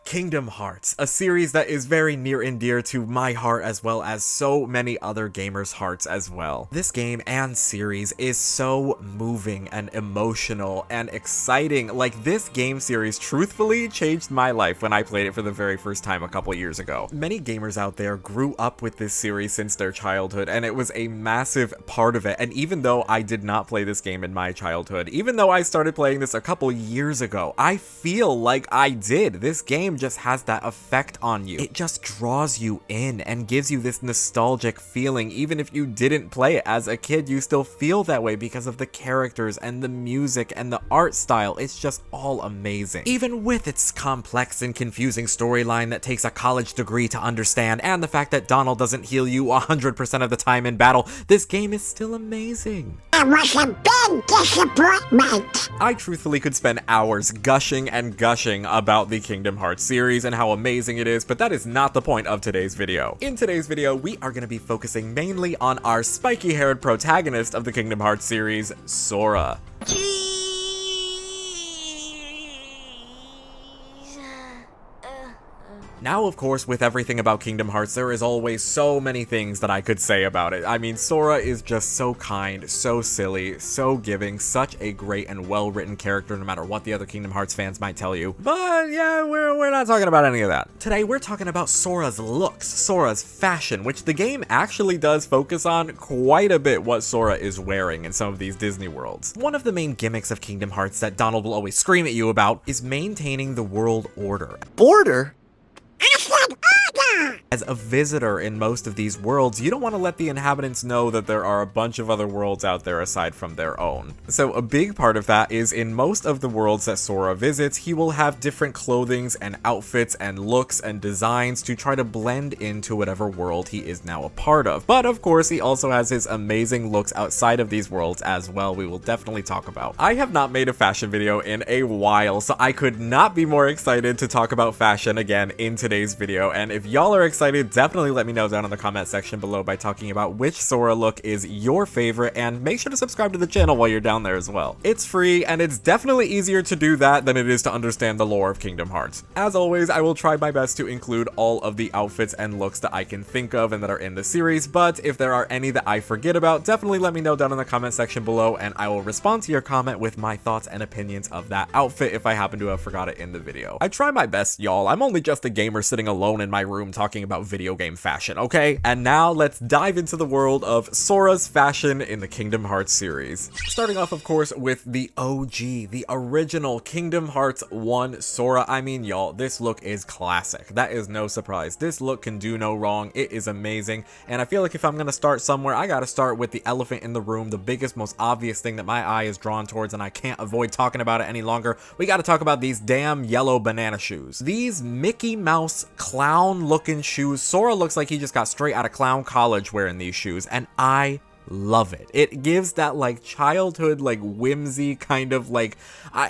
Kingdom Hearts, a series that is very near and dear to my heart as well as so many other gamers' hearts as well. This game and series is so moving and emotional and exciting. Like, this game series truthfully changed my life when I played it for the very first time a couple years ago. Many gamers out there grew up with this series since their childhood, and it was a massive part of it. And even though I did not play this game in my childhood, even though I started playing this a couple years ago, I feel like I did. This game just has that effect on you. It just draws you in and gives you this nostalgic feeling. Even if you didn't play it as a kid, you still feel that way because of the characters and the music and the art style. It's just all amazing. Even with its complex and confusing storyline that takes a college degree to understand, and the fact that Donald doesn't heal you 100% of the time in battle, this game is still amazing. It was a big disappointment. I truthfully could spend hours gushing and gushing about the Kingdom Hearts series and how amazing it is, but that is not the point of today's video. In today's video, we are going to be focusing mainly on our spiky-haired protagonist of the Kingdom Hearts series, Sora. Now, of course, with everything about Kingdom Hearts, there is always so many things that I could say about it. I mean, Sora is just so kind, so silly, so giving, such a great and well-written character no matter what the other Kingdom Hearts fans might tell you. But yeah, we're not talking about any of that. Today, we're talking about Sora's looks, Sora's fashion, which the game actually does focus on quite a bit what Sora is wearing in some of these Disney worlds. One of the main gimmicks of Kingdom Hearts that Donald will always scream at you about is maintaining the world order. Border? I said order. As a visitor in most of these worlds, you don't want to let the inhabitants know that there are a bunch of other worlds out there aside from their own. So a big part of that is in most of the worlds that Sora visits, he will have different clothings and outfits and looks and designs to try to blend into whatever world he is now a part of. But of course, he also has his amazing looks outside of these worlds as well, we will definitely talk about. I have not made a fashion video in a while, so I could not be more excited to talk about fashion again in today's video, and if y'all are excited, definitely let me know down in the comment section below by talking about which Sora look is your favorite, and make sure to subscribe to the channel while you're down there as well. It's free, and it's definitely easier to do that than it is to understand the lore of Kingdom Hearts. As always, I will try my best to include all of the outfits and looks that I can think of and that are in the series, but if there are any that I forget about, definitely let me know down in the comment section below, and I will respond to your comment with my thoughts and opinions of that outfit if I happen to have forgot it in the video. I try my best, y'all. I'm only just a gamer sitting alone in my room talking about video game fashion, okay? And now let's dive into the world of Sora's fashion in the Kingdom Hearts series. Starting off, of course, with the OG, the original Kingdom Hearts 1 Sora. I mean, y'all, this look is classic. That is no surprise. This look can do no wrong. It is amazing. And I feel like if I'm gonna start somewhere, I gotta start with the elephant in the room, the biggest, most obvious thing that my eye is drawn towards, and I can't avoid talking about it any longer. We gotta talk about these damn yellow banana shoes. These Mickey Mouse clown looking shoes. Sora looks like he just got straight out of clown college wearing these shoes, and I love it. It gives that like childhood like whimsy kind of like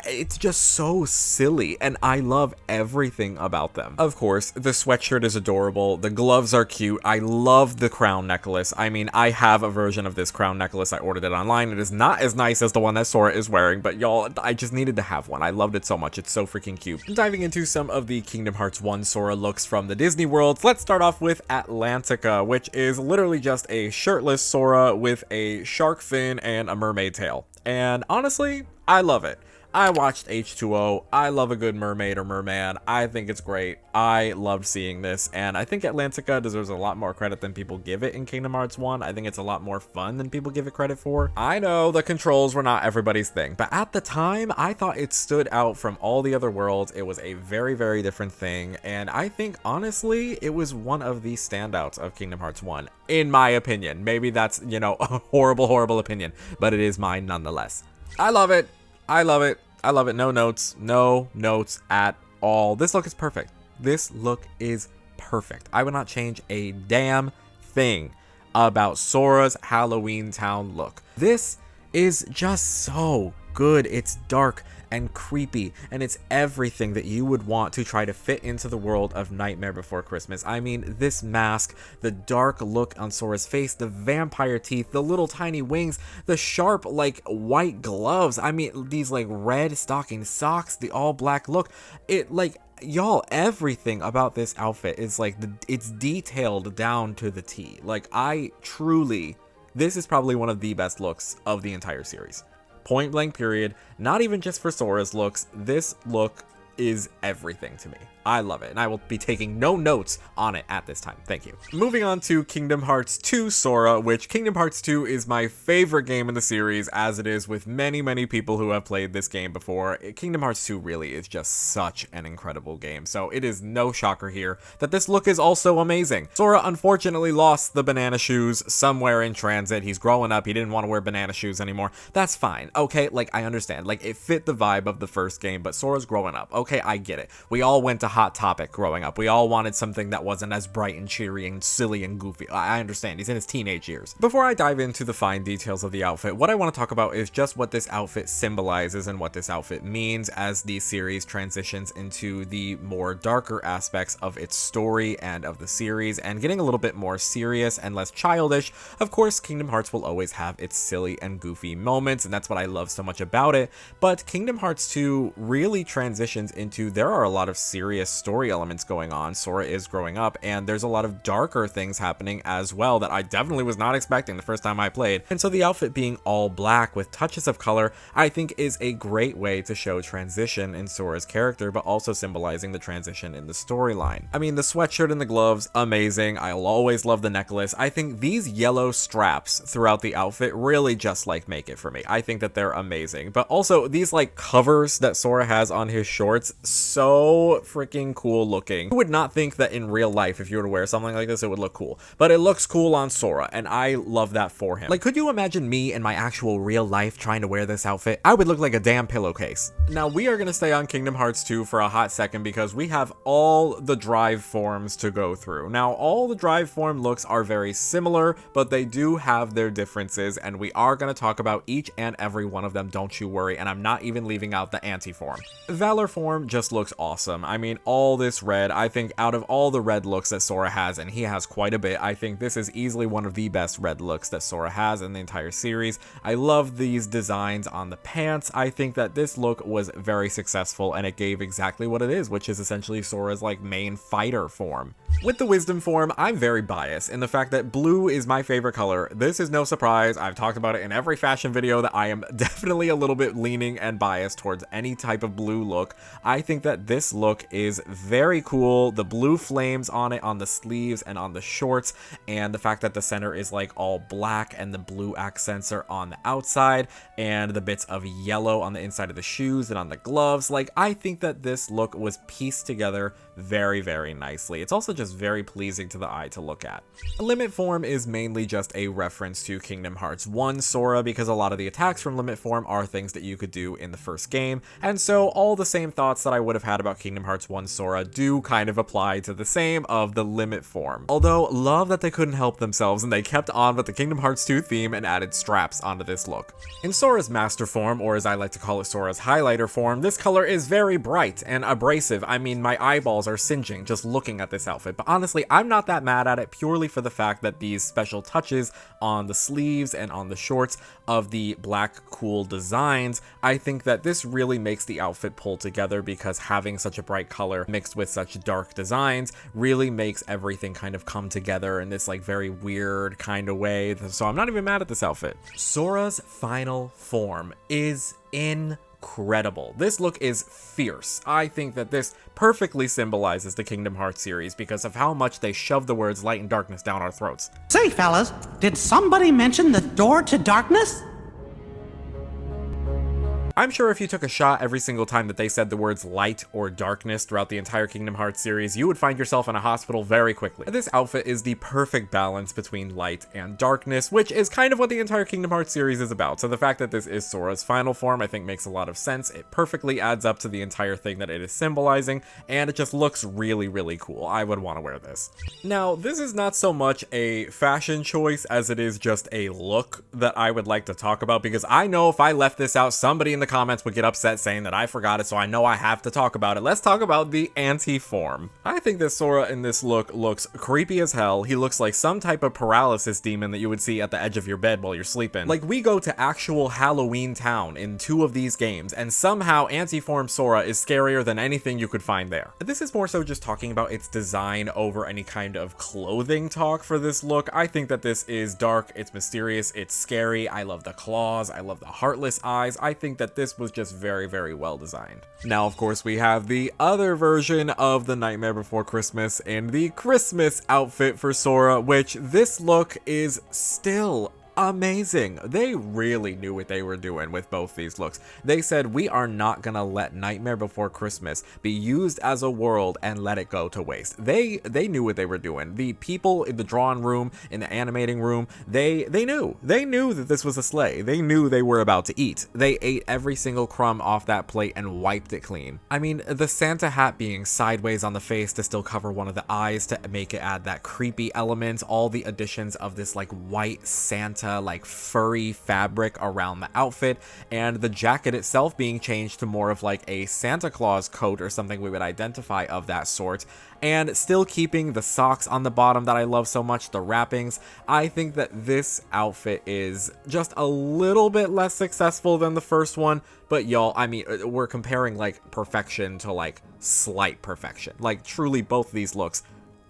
it's just so silly, and I love everything about them. Of course, the sweatshirt is adorable, the gloves are cute, I love the crown necklace. I mean, I have a version of this crown necklace. I ordered it online. It is not as nice as the one that Sora is wearing, but y'all, I just needed to have one. I loved it so much. It's so freaking cute. Diving into some of the Kingdom Hearts 1 Sora looks from the Disney worlds, let's start off with Atlantica, which is literally just a shirtless Sora with a shark fin and a mermaid tail. And honestly, I love it. I watched H2O. I love a good mermaid or merman. I think it's great. I loved seeing this, and I think Atlantica deserves a lot more credit than people give it in Kingdom Hearts 1. I think it's a lot more fun than people give it credit for. I know the controls were not everybody's thing, but at the time, I thought it stood out from all the other worlds. It was a very, very different thing, and I think, honestly, it was one of the standouts of Kingdom Hearts 1, in my opinion. Maybe that's, you know, a horrible, horrible opinion, but it is mine nonetheless. I love it. I love it. I love it. No notes at all. This look is perfect. This look is perfect. I would not change a damn thing about Sora's Halloweentown look. This is just so good. It's dark and creepy, and it's everything that you would want to try to fit into the world of Nightmare Before Christmas. I mean, this mask, the dark look on Sora's face, the vampire teeth, the little tiny wings, the sharp like white gloves, I mean these like red stocking socks, the all black look, it like Y'all, everything about this outfit is like, it's detailed down to the T. Like, this is probably one of the best looks of the entire series. Point blank period. Not even just for Sora's looks. This look is everything to me. I love it, and I will be taking no notes on it at this time. Thank you. Moving on to Kingdom Hearts 2 Sora, which Kingdom Hearts 2 is my favorite game in the series, as it is with many, many people who have played this game before. Kingdom Hearts 2 really is just such an incredible game, so it is no shocker here that this look is also amazing. Sora unfortunately lost the banana shoes somewhere in transit. He's growing up. He didn't want to wear banana shoes anymore. That's fine. Okay, like, I understand. Like, it fit the vibe of the first game, but Sora's growing up. Okay, I get it. We all went to Hot Topic growing up. We all wanted something that wasn't as bright and cheery and silly and goofy. I understand. He's in his teenage years. Before I dive into the fine details of the outfit, what I want to talk about is just what this outfit symbolizes and what this outfit means as the series transitions into the more darker aspects of its story and of the series, and getting a little bit more serious and less childish. Of course, Kingdom Hearts will always have its silly and goofy moments, and that's what I love so much about it, but Kingdom Hearts 2 really transitions into, there are a lot of serious story elements going on. Sora is growing up, and there's a lot of darker things happening as well that I definitely was not expecting the first time I played. And so the outfit being all black with touches of color, I think is a great way to show transition in Sora's character, but also symbolizing the transition in the storyline. I mean, the sweatshirt and the gloves, amazing. I'll always love the necklace. I think these yellow straps throughout the outfit really just like make it for me. I think that they're amazing. But also these like covers that Sora has on his shorts, so freaking cool looking. You would not think that in real life, if you were to wear something like this, it would look cool, but it looks cool on Sora, and I love that for him. Like, could you imagine me in my actual real life trying to wear this outfit? I would look like a damn pillowcase. Now, we are gonna stay on Kingdom Hearts 2 for a hot second because we have all the drive forms to go through. Now, all the drive form looks are very similar, but they do have their differences, and we are gonna talk about each and every one of them, don't you worry, and I'm not even leaving out the anti-form. Valor form just looks awesome. I mean, all this red, I think out of all the red looks that Sora has, and he has quite a bit, I think this is easily one of the best red looks that Sora has in the entire series. I love these designs on the pants. I think that this look was very successful, and it gave exactly what it is, which is essentially Sora's like main fighter form. With the wisdom form, I'm very biased in the fact that blue is my favorite color. This is no surprise. I've talked about it in every fashion video that I am definitely a little bit leaning and biased towards any type of blue look. I think that this look is very cool. The blue flames on it on the sleeves and on the shorts, and the fact that the center is like all black and the blue accents are on the outside, and the bits of yellow on the inside of the shoes and on the gloves. Like, I think that this look was pieced together very, very nicely. It's also just very pleasing to the eye to look at. Limit form is mainly just a reference to Kingdom Hearts 1 Sora, because a lot of the attacks from limit form are things that you could do in the first game, and so all the same thoughts that I would have had about Kingdom Hearts 1 Sora do kind of apply to the same of the limit form. Although, love that they couldn't help themselves and they kept on with the Kingdom Hearts 2 theme and added straps onto this look. In Sora's master form, or as I like to call it, Sora's highlighter form, this color is very bright and abrasive. I mean, my eyeballs are singeing just looking at this outfit, but honestly, I'm not that mad at it, purely for the fact that these special touches on the sleeves and on the shorts of the black cool designs, I think that this really makes the outfit pull together, because having such a bright color mixed with such dark designs really makes everything kind of come together in this like very weird kind of way. So I'm not even mad at this outfit. Sora's final form is incredible. This look is fierce. I think that this perfectly symbolizes the Kingdom Hearts series because of how much they shove the words light and darkness down our throats. Say, fellas, did somebody mention the door to darkness? I'm sure if you took a shot every single time that they said the words light or darkness throughout the entire Kingdom Hearts series, you would find yourself in a hospital very quickly. This outfit is the perfect balance between light and darkness, which is kind of what the entire Kingdom Hearts series is about. So the fact that this is Sora's final form, I think makes a lot of sense. It perfectly adds up to the entire thing that it is symbolizing, and it just looks really, really cool. I would want to wear this. Now, this is not so much a fashion choice as it is just a look that I would like to talk about, because I know if I left this out, somebody in the the comments would get upset saying that I forgot it, so I know I have to talk about it. Let's talk about the anti-form. I think that Sora in this look looks creepy as hell. He looks like some type of paralysis demon that you would see at the edge of your bed while you're sleeping. Like, we go to actual Halloweentown in 2 of these games, and somehow anti-form Sora is scarier than anything you could find there. This is more so just talking about its design over any kind of clothing talk for this look. I think that this is dark, it's mysterious, it's scary. I love the claws, I love the heartless eyes. I think that this was just very, very well designed. Now, of course, we have the other version of the Nightmare Before Christmas in the Christmas outfit for Sora, which this look is still amazing. They really knew what they were doing with both these looks. They said, we are not gonna let Nightmare Before Christmas be used as a world and let it go to waste. They knew what they were doing. The people in the drawing room, in the animating room, they knew that this was a sleigh. They knew they were about to eat. They ate every single crumb off that plate and wiped it clean. I mean, the Santa hat being sideways on the face to still cover one of the eyes to make it add that creepy element, all the additions of this like white Santa like furry fabric around the outfit, and the jacket itself being changed to more of like a Santa Claus coat or something we would identify of that sort, and still keeping the socks on the bottom that I love so much, the wrappings. I think that this outfit is just a little bit less successful than the first one, but y'all, I mean, we're comparing like perfection to like slight perfection. Like, truly, both of these looks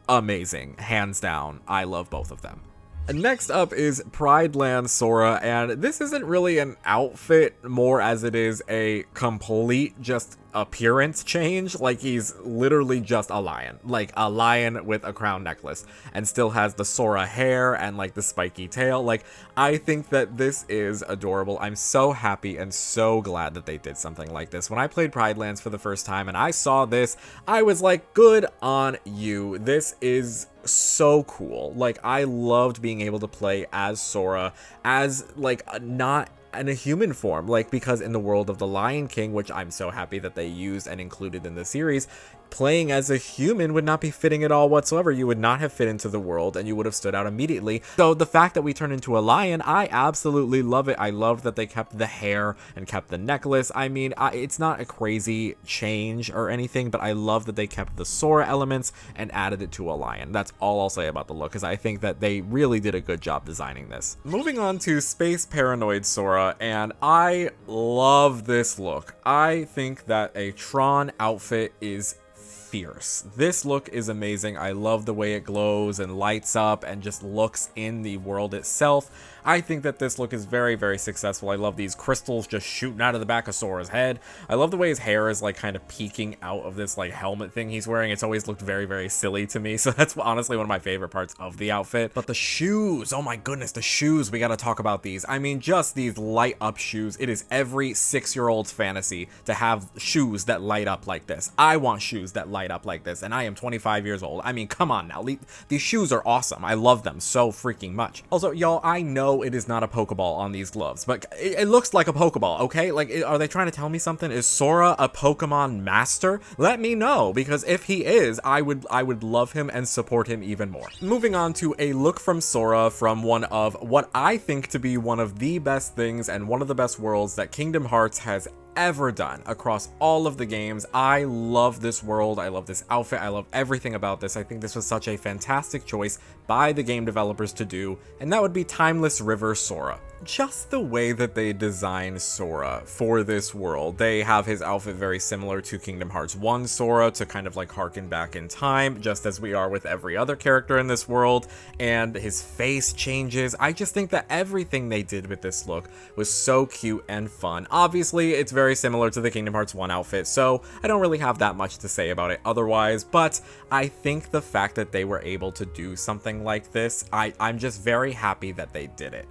amazing, hands down. I love both of them. Next up is Pridelands Sora, and this isn't really an outfit more as it is a complete just appearance change. Like, he's literally just a lion, like a lion with a crown necklace, and still has the Sora hair and like the spiky tail. Like, I think that this is adorable. I'm so happy and so glad that they did something like this. When I played Pridelands for the first time and I saw this, I was like, good on you. This is so cool. Like, I loved being able to play as Sora, as like not in a human form, like, because in the world of the Lion King, which I'm so happy that they used and included in the series, playing as a human would not be fitting at all whatsoever. You would not have fit into the world and you would have stood out immediately. So the fact that we turn into a lion, I absolutely love it. I love that they kept the hair and kept the necklace. I mean, it's not a crazy change or anything, but I love that they kept the Sora elements and added it to a lion. That's all I'll say about the look, because I think that they really did a good job designing this. Moving on to Space Paranoid Sora, and I love this look. I think that a Tron outfit is fierce. This look is amazing. I love the way it glows and lights up and just looks in the world itself. I think that this look is very, very successful. I love these crystals just shooting out of the back of Sora's head. I love the way his hair is like kind of peeking out of this like helmet thing he's wearing. It's always looked very, very silly to me. So that's honestly one of my favorite parts of the outfit. But the shoes, oh my goodness, the shoes, we gotta talk about these. I mean, just these light up shoes. It is every 6-year-old's fantasy to have shoes that light up like this. I want shoes that light up like this, and I am 25 years old. I mean, come on now. These shoes are awesome. I love them so freaking much. Also, y'all, I know it is not a Pokeball on these gloves, but it looks like a Pokeball, okay? Like, are they trying to tell me something? Is Sora a Pokemon master? Let me know, because if he is, I would love him and support him even more. Moving on to a look from Sora from one of what I think to be one of the best things and one of the best worlds that Kingdom Hearts has ever done across all of the games. I love this world. I love this outfit. I love everything about this. I think this was such a fantastic choice by the game developers to do, and that would be Timeless River Sora. Just the way that they designed Sora for this world. They have his outfit very similar to Kingdom Hearts 1 Sora to kind of like harken back in time, just as we are with every other character in this world, and his face changes. I just think that everything they did with this look was so cute and fun. Obviously, it's very similar to the Kingdom Hearts 1 outfit, so I don't really have that much to say about it otherwise, but I think the fact that they were able to do something like this, I'm just very happy that they did it.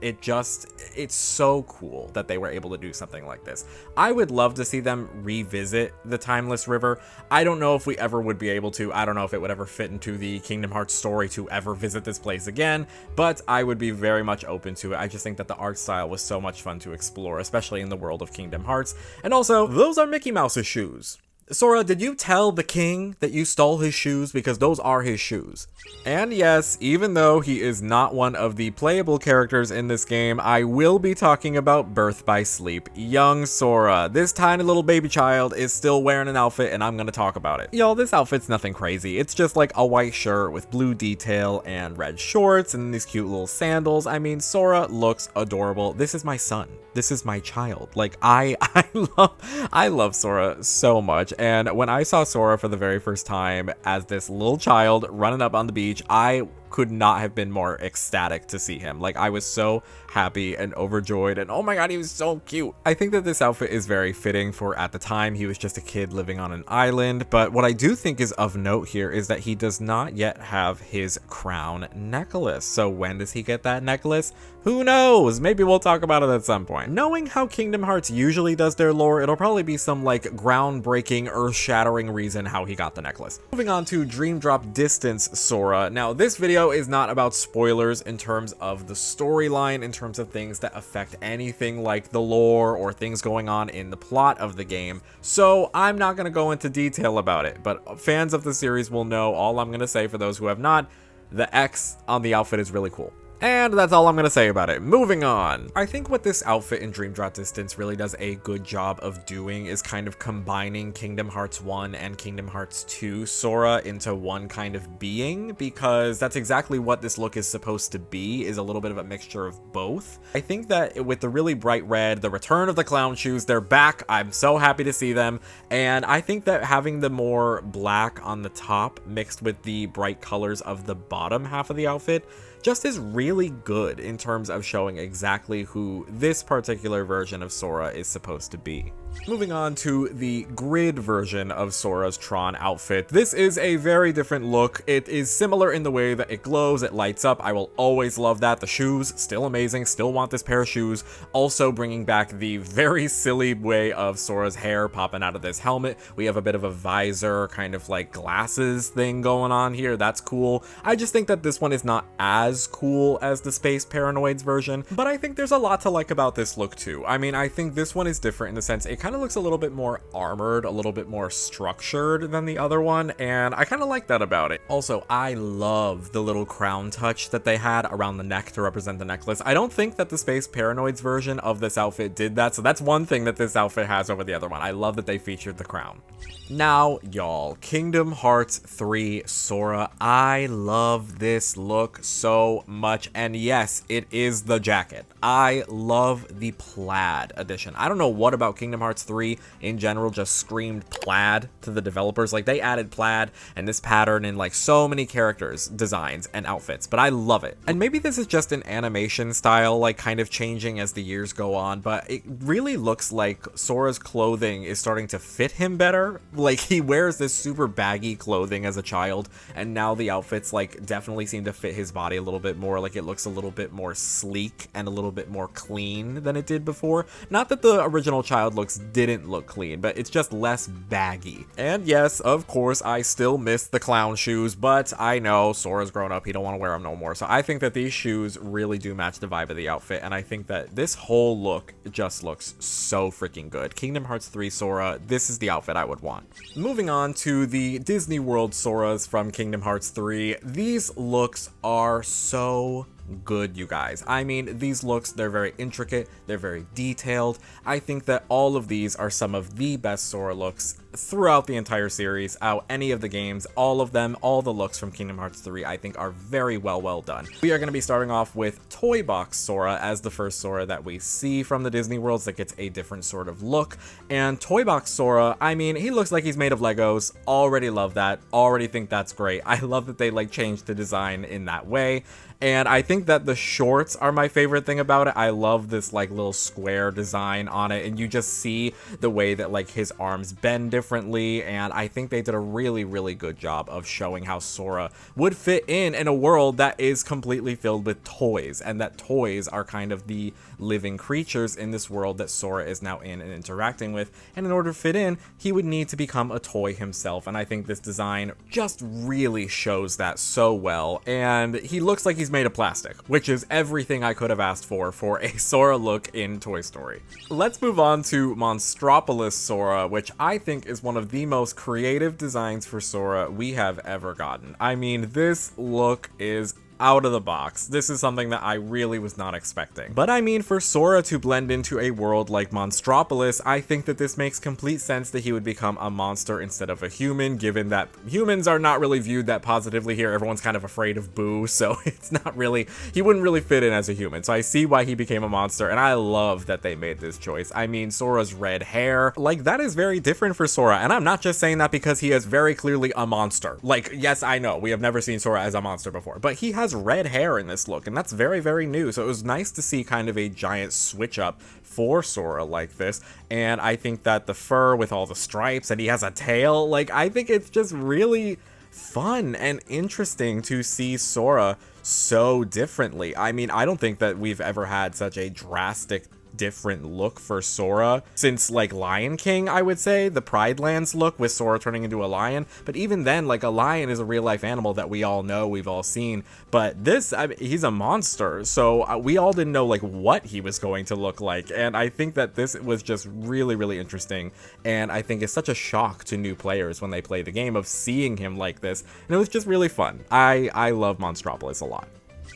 It's so cool that they were able to do something like this. I would love to see them revisit the Timeless River. I don't know if we ever would be able to. I don't know if it would ever fit into the Kingdom Hearts story to ever visit this place again, but I would be very much open to it. I just think that the art style was so much fun to explore, especially in the world of Kingdom Hearts. And also, those are Mickey Mouse's shoes. Sora, did you tell the king that you stole his shoes? Because those are his shoes. And yes, even though he is not one of the playable characters in this game, I will be talking about Birth by Sleep. Young Sora. This tiny little baby child is still wearing an outfit, and I'm gonna talk about it. Y'all, this outfit's nothing crazy. It's just like a white shirt with blue detail and red shorts and these cute little sandals. I mean, Sora looks adorable. This is my son. This is my child. Like, I love Sora so much. And when I saw Sora for the very first time as this little child running up on the beach, I could not have been more ecstatic to see him. Like, I was so happy and overjoyed, and oh my god, he was so cute. I think that this outfit is very fitting for, at the time, he was just a kid living on an island. But what I do think is of note here is that he does not yet have his crown necklace. So when does he get that necklace? Who knows? Maybe we'll talk about it at some point. Knowing how Kingdom Hearts usually does their lore, it'll probably be some like groundbreaking, earth-shattering reason how he got the necklace. Moving on to Dream Drop Distance Sora. Now, this video is not about spoilers in terms of the storyline, in terms of things that affect anything like the lore or things going on in the plot of the game. So I'm not going to go into detail about it, but fans of the series will know all I'm going to say. For those who have not, the X on the outfit is really cool. And that's all I'm going to say about it. Moving on. I think what this outfit in Dream Drop Distance really does a good job of doing is kind of combining Kingdom Hearts 1 and Kingdom Hearts 2 Sora into one kind of being, because that's exactly what this look is supposed to be, is a little bit of a mixture of both. I think that with the really bright red, the return of the clown shoes, they're back. I'm so happy to see them. And I think that having the more black on the top mixed with the bright colors of the bottom half of the outfit just is really good in terms of showing exactly who this particular version of Sora is supposed to be. Moving on to the grid version of Sora's Tron outfit. This is a very different look. It is similar in the way that it glows, it lights up. I will always love that. The shoes, still amazing, still want this pair of shoes. Also bringing back the very silly way of Sora's hair popping out of this helmet. We have a bit of a visor, kind of like glasses thing going on here. That's cool. I just think that this one is not as cool as the Space Paranoids version, but I think there's a lot to like about this look too. I mean, I think this one is different in the sense it kind of looks a little bit more armored, a little bit more structured than the other one, and I kind of like that about it. Also, I love the little crown touch that they had around the neck to represent the necklace. I don't think that the Space Paranoids version of this outfit did that, so that's one thing that this outfit has over the other one. I love that they featured the crown. Now, y'all, Kingdom Hearts 3 Sora. I love this look so much, and yes, it is the jacket. I love the plaid edition. I don't know what about Kingdom Hearts 3 in general just screamed plaid to the developers. Like, they added plaid and this pattern in like so many characters, designs, and outfits, but I love it. And maybe this is just an animation style, like kind of changing as the years go on, but it really looks like Sora's clothing is starting to fit him better. Like, he wears this super baggy clothing as a child, and now the outfits like definitely seem to fit his body a little bit more. Like, it looks a little bit more sleek and a little bit more clean than it did before. Not that the original child looks didn't look clean, but it's just less baggy. And yes, of course, I still miss the clown shoes, but I know Sora's grown up. He don't want to wear them no more. So I think that these shoes really do match the vibe of the outfit, and I think that this whole look just looks so freaking good. Kingdom Hearts 3 Sora, this is the outfit I would want. Moving on to the Disney World Soras from Kingdom Hearts 3. These looks are so good, you guys. I mean, these looks, they're very intricate, they're very detailed. I think that all of these are some of the best Sora looks throughout the entire series, out any of the games, all of them, all the looks from Kingdom Hearts 3, I think are very well done. We are going to be starting off with Toybox Sora as the first Sora that we see from the Disney Worlds that gets a different sort of look. And Toybox Sora, I mean, he looks like he's made of Legos. Already love that. Already think that's great. I love that they like changed the design in that way. And I think that the shorts are my favorite thing about it. I love this like little square design on it, and you just see the way that like his arms bend differently, and I think they did a really good job of showing how Sora would fit in a world that is completely filled with toys, and that toys are kind of the living creatures in this world that Sora is now in and interacting with, and in order to fit in, he would need to become a toy himself, and I think this design just really shows that so well, and he looks like he's made of plastic. realistic, which is everything I could have asked for a Sora look in Toy Story. Let's move on to Monstropolis Sora, which I think is one of the most creative designs for Sora we have ever gotten. I mean, this look is out of the box. This is something that I really was not expecting. But I mean, for Sora to blend into a world like Monstropolis, I think that this makes complete sense that he would become a monster instead of a human, given that humans are not really viewed that positively here. Everyone's kind of afraid of Boo, so it's not really, he wouldn't really fit in as a human. So I see why he became a monster, and I love that they made this choice. I mean, Sora's red hair, like, that is very different for Sora, and I'm not just saying that because he is very clearly a monster. Like, yes, I know, we have never seen Sora as a monster before, but he has red hair in this look, and that's very, very new. So it was nice to see kind of a giant switch up for Sora like this. And I think that the fur with all the stripes, and he has a tail, like, I think it's just really fun and interesting to see Sora so differently. I mean, I don't think that we've ever had such a drastic different look for Sora since, like, Lion King, I would say, the Pridelands look with Sora turning into a lion. But even then, like, a lion is a real life animal that we all know, we've all seen, but this, I mean, he's a monster, so we all didn't know, like, what he was going to look like. And I think that this was just really, really interesting, and I think it's such a shock to new players when they play the game of seeing him like this, and it was just really fun. I love Monstropolis a lot.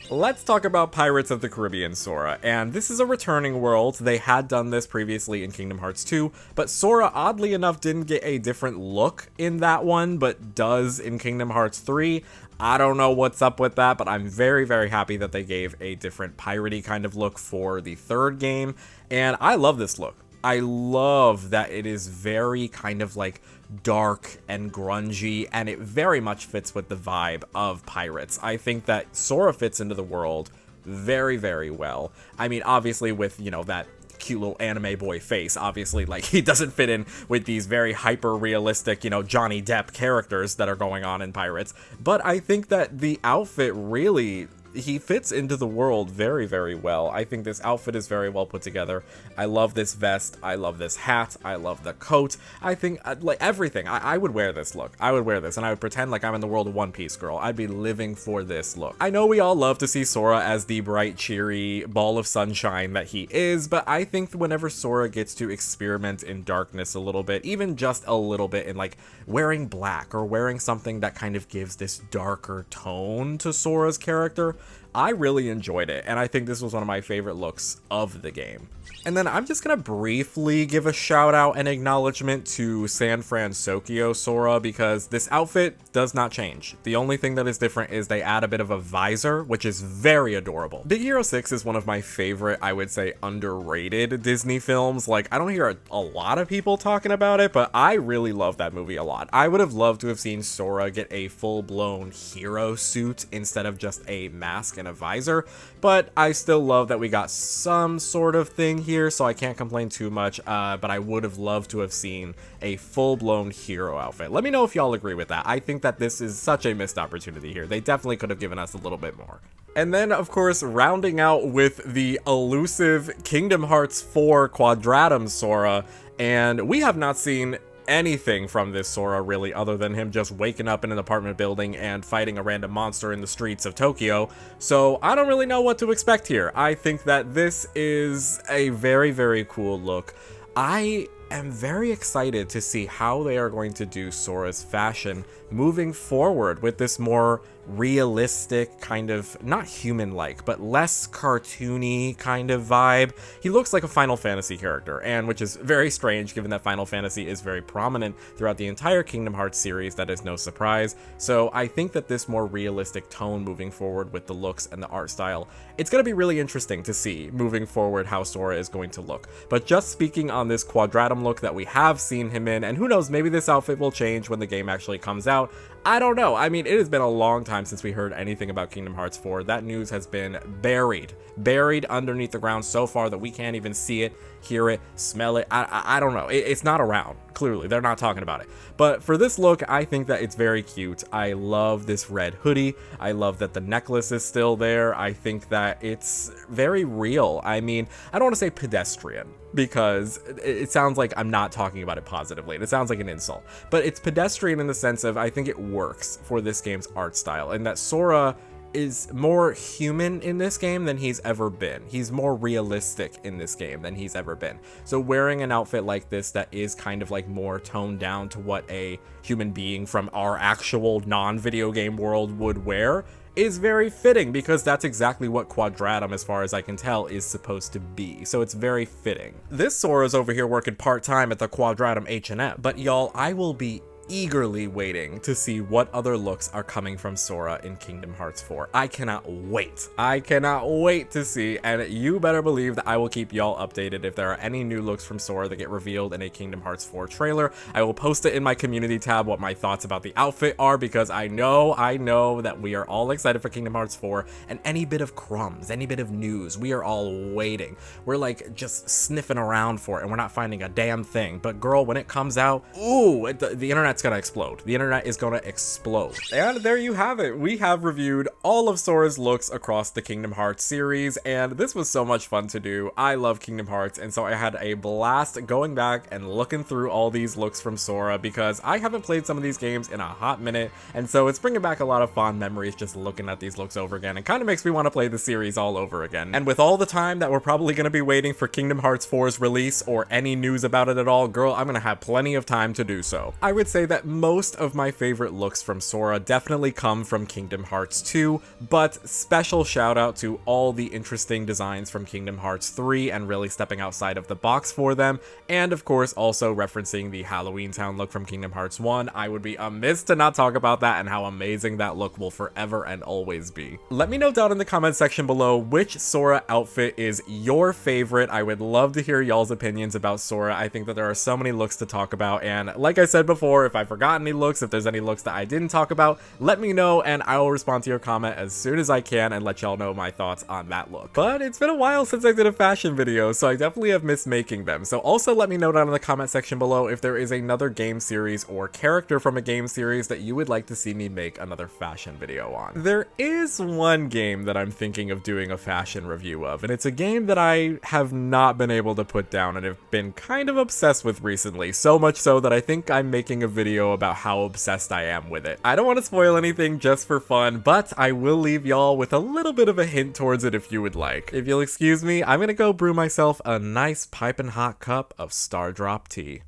Let's talk about Pirates of the Caribbean Sora, and this is a returning world. They had done this previously in Kingdom Hearts 2, but Sora, oddly enough, didn't get a different look in that one, but does in Kingdom Hearts 3. I don't know what's up with that, but I'm very, very happy that they gave a different piratey kind of look for the third game, and I love this look. I love that it is very kind of like dark and grungy, and it very much fits with the vibe of pirates. I think that Sora fits into the world very, very well. I mean, obviously with, you know, that cute little anime boy face, obviously, like, he doesn't fit in with these very hyper realistic, you know, Johnny Depp characters that are going on in Pirates, but I think that the outfit really, he fits into the world very, very well. I think this outfit is very well put together. I love this vest. I love this hat. I love the coat. I think, like, everything. I would wear this look. I would wear this, and I would pretend like I'm in the world of One Piece, girl. I'd be living for this look. I know we all love to see Sora as the bright, cheery ball of sunshine that he is, but I think whenever Sora gets to experiment in darkness a little bit, even just a little bit, in, like, wearing black or wearing something that kind of gives this darker tone to Sora's character, I really enjoyed it, and I think this was one of my favorite looks of the game. And then I'm just gonna briefly give a shout out and acknowledgement to San Fransokyo Sora, because this outfit does not change. The only thing that is different is they add a bit of a visor, which is very adorable. Big Hero 6 is one of my favorite, I would say, underrated Disney films. Like, I don't hear a lot of people talking about it, but I really love that movie a lot. I would have loved to have seen Sora get a full-blown hero suit instead of just a mask and a visor, but I still love that we got some sort of thing here, so I can't complain too much, but I would have loved to have seen a full-blown hero outfit. Let me know if y'all agree with that. I think that this is such a missed opportunity here. They definitely could have given us a little bit more. And then, of course, rounding out with the elusive Kingdom Hearts 4 Quadratum Sora, and we have not seen anything from this Sora really, other than him just waking up in an apartment building and fighting a random monster in the streets of Tokyo, so I don't really know what to expect here. I think that this is a very, very cool look. I am very excited to see how they are going to do Sora's fashion moving forward with this more realistic kind of, not human-like, but less cartoony kind of vibe. He looks like a Final Fantasy character, and which is very strange given that Final Fantasy is very prominent throughout the entire Kingdom Hearts series. That is no surprise. So I think that this more realistic tone moving forward with the looks and the art style, it's going to be really interesting to see moving forward how Sora is going to look. But just speaking on this Quadratum look that we have seen him in, and who knows, maybe this outfit will change when the game actually comes out. I don't know. I mean, it has been a long time since we heard anything about Kingdom Hearts 4. That news has been buried underneath the ground so far that we can't even see it, hear it, smell it. I don't know. It's not around. Clearly, they're not talking about it. But for this look, I think that it's very cute. I love this red hoodie. I love that the necklace is still there. I think that it's very real. I mean, I don't want to say pedestrian, because it sounds like I'm not talking about it positively. It sounds like an insult. But it's pedestrian in the sense of, I think it works for this game's art style, and that Sora is more human in this game than he's ever been. He's more realistic in this game than he's ever been. So wearing an outfit like this that is kind of like more toned down to what a human being from our actual non-video game world would wear is very fitting, because that's exactly what Quadratum, as far as I can tell, is supposed to be. So it's very fitting. This Sora's over here working part-time at the Quadratum H&M, but y'all, I will be eagerly waiting to see what other looks are coming from Sora in Kingdom Hearts 4. I cannot wait. I cannot wait to see, and you better believe that I will keep y'all updated if there are any new looks from Sora that get revealed in a Kingdom Hearts 4 trailer. I will post it in my community tab what my thoughts about the outfit are, because I know that we are all excited for Kingdom Hearts 4, and any bit of crumbs, any bit of news, we are all waiting. We're like just sniffing around for it, and we're not finding a damn thing. But girl, when it comes out, ooh, the internet's gonna explode. The internet is gonna explode. And there you have it. We have reviewed all of Sora's looks across the Kingdom Hearts series, and this was so much fun to do. I love Kingdom Hearts, and so I had a blast going back and looking through all these looks from Sora, because I haven't played some of these games in a hot minute, and so it's bringing back a lot of fond memories just looking at these looks over again. It kind of makes me want to play the series all over again. And with all the time that we're probably going to be waiting for Kingdom Hearts 4's release or any news about it at all, girl, I'm going to have plenty of time to do so. I would say that most of my favorite looks from Sora definitely come from Kingdom Hearts 2, but special shout out to all the interesting designs from Kingdom Hearts 3 and really stepping outside of the box for them, and of course also referencing the Halloweentown look from Kingdom Hearts 1. I would be amiss to not talk about that and how amazing that look will forever and always be. Let me know down in the comment section below which Sora outfit is your favorite. I would love to hear y'all's opinions about Sora. I think that there are so many looks to talk about, and like I said before, if I forgot any looks, if there's any looks that I didn't talk about, let me know and I will respond to your comment as soon as I can and let y'all know my thoughts on that look. But it's been a while since I did a fashion video, so I definitely have missed making them. So also let me know down in the comment section below if there is another game series or character from a game series that you would like to see me make another fashion video on. There is one game that I'm thinking of doing a fashion review of, and it's a game that I have not been able to put down and have been kind of obsessed with recently, so much so that I think I'm making a video about how obsessed I am with it. I don't want to spoil anything just for fun, but I will leave y'all with a little bit of a hint towards it if you would like. If you'll excuse me, I'm gonna go brew myself a nice piping hot cup of Stardrop tea.